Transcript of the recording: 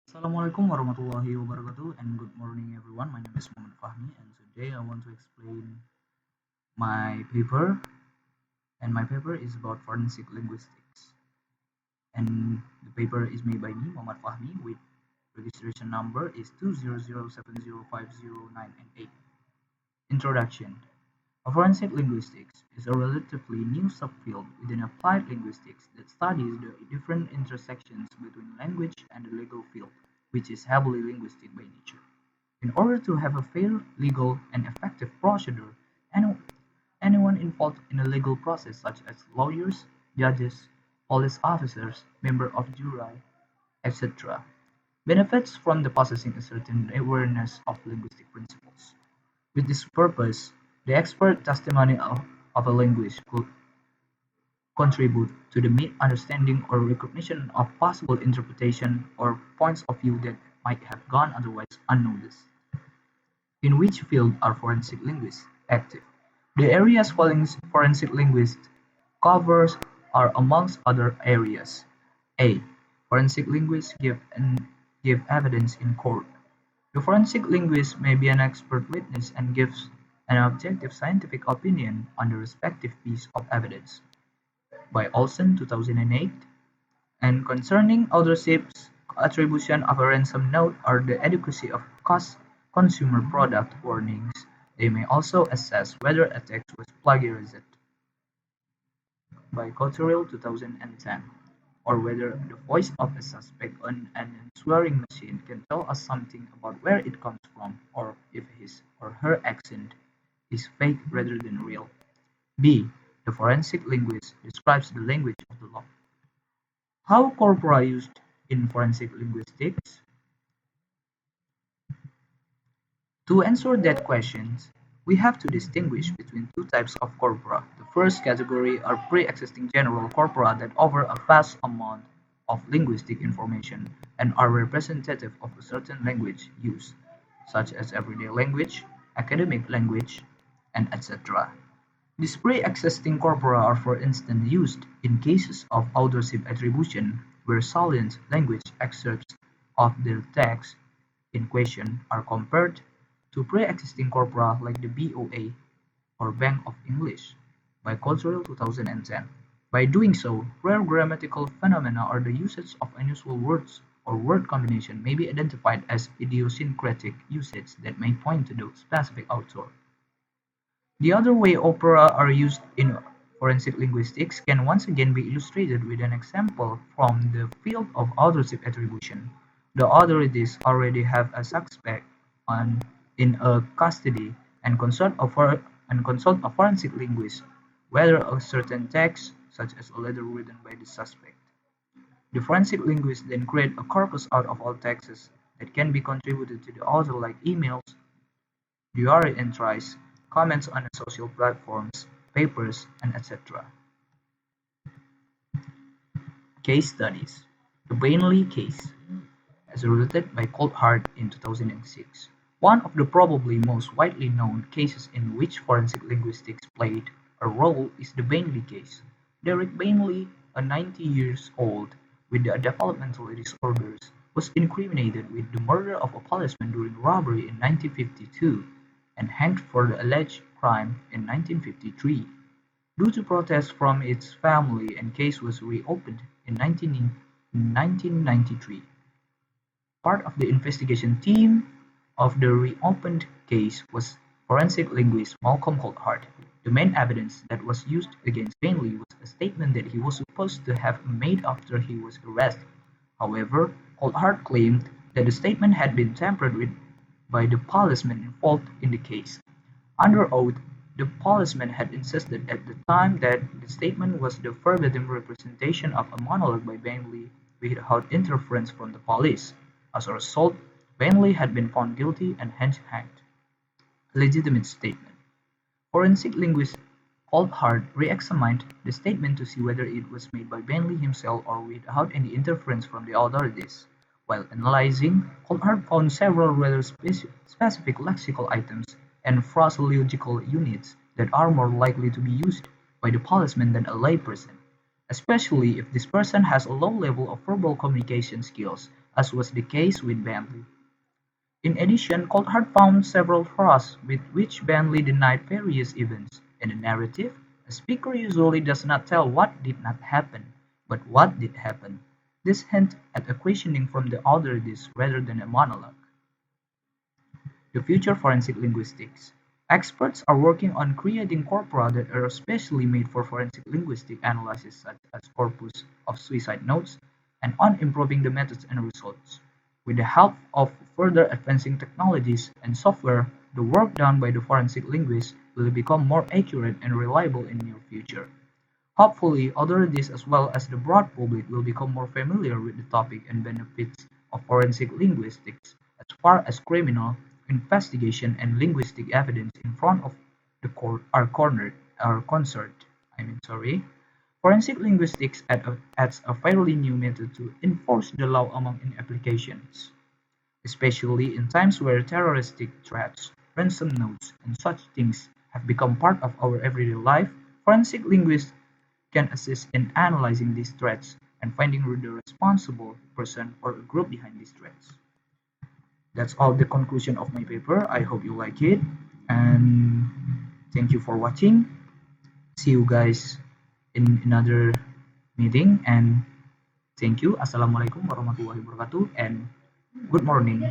Assalamualaikum warahmatullahi wabarakatuh and good morning everyone. My name is Muhammad Fahmi and today I want to explain my paper and my paper is about forensic linguistics and the paper is made by me Muhammad Fahmi with registration number is 200705009 and 8. Introduction. Forensic linguistics is a relatively new subfield within applied linguistics that studies the different intersections between language and the legal field, which is heavily linguistic by nature. In order to have a fair, legal, and effective procedure, anyone involved in a legal process such as lawyers, judges, police officers, members of jury, etc., benefits from the possessing a certain awareness of linguistic principles. With this purpose, the expert testimony of a linguist could contribute to the understanding or recognition of possible interpretation or points of view that might have gone otherwise unnoticed. In which field are forensic linguists active? The areas forensic linguists covers are amongst other areas: A. Forensic linguists give evidence in court. The forensic linguist may be an expert witness and gives an objective scientific opinion on the respective piece of evidence. By Olson 2008, and concerning authorship's attribution of a ransom note or the adequacy of consumer product warnings, they may also assess whether a text was plagiarized. By Cotterill 2010, or whether the voice of a suspect on an swearing machine can tell us something about where it comes from or if his or her accent is fake rather than real. B. The forensic linguist describes the language of the law. How corpora used in forensic linguistics? To answer that question, we have to distinguish between two types of corpora. The first category are pre-existing general corpora that offer a vast amount of linguistic information and are representative of a certain language use, such as everyday language, academic language, and etc. These pre-existing corpora are for instance used in cases of authorship attribution, where salient language excerpts of the text in question are compared to pre-existing corpora like the BOA or Bank of English by Cotterill 2010. By doing so, rare grammatical phenomena or the usage of unusual words or word combination may be identified as idiosyncratic usage that may point to the specific author. The other way opera are used in forensic linguistics can once again be illustrated with an example from the field of authorship attribution. The authorities already have a suspect in a custody and consult a forensic linguist whether a certain text, such as a letter written by the suspect. The forensic linguist then create a corpus out of all texts that can be contributed to the author like emails, diary entries, comments on social platforms, papers, and etc. Case studies. The Bainley case, as related by Coulthard in 2006. One of the probably most widely known cases in which forensic linguistics played a role is the Bainley case. Derek Bainley, a 90 years old with developmental disorders, was incriminated with the murder of a policeman during robbery in 1952 and hanged for the alleged crime in 1953. Due to protests from its family, the case was reopened in 1993. Part of the investigation team of the reopened case was forensic linguist Malcolm Coulthard. The main evidence that was used against Bainley was a statement that he was supposed to have made after he was arrested. However, Coulthard claimed that the statement had been tampered with by the policeman involved in the case. Under oath, the policeman had insisted at the time that the statement was the verbatim representation of a monologue by Bainley without interference from the police. As a result, Bainley had been found guilty and hence hanged. A legitimate statement. Forensic linguist Coulthard re-examined the statement to see whether it was made by Bainley himself or without any interference from the authorities. While analyzing, Coulthard found several rather specific lexical items and phraseological units that are more likely to be used by the policeman than a layperson, especially if this person has a low level of verbal communication skills, as was the case with Bentley. In addition, Coulthard found several flaws with which Bentley denied various events. In a narrative, a speaker usually does not tell what did not happen, but what did happen. This hints at a questioning from the authorities rather than a monologue. The future forensic linguistics. Experts are working on creating corpora that are specially made for forensic linguistic analysis such as corpus of suicide notes, and on improving the methods and results. With the help of further advancing technologies and software, the work done by the forensic linguists will become more accurate and reliable in the near future. Hopefully, authorities as well as the broad public will become more familiar with the topic and benefits of forensic linguistics as far as criminal investigation and linguistic evidence in front of the court are concerned. Sorry. Forensic linguistics adds a fairly new method to enforce the law among applications, especially in times where terroristic threats, ransom notes, and such things have become part of our everyday life. Forensic linguists can assist in analyzing these threats and finding the responsible person or group behind these threats. That's all the conclusion of my paper. I hope you like it, and thank you for watching. See you guys in another meeting, and thank you. Assalamualaikum warahmatullahi wabarakatuh, and good morning.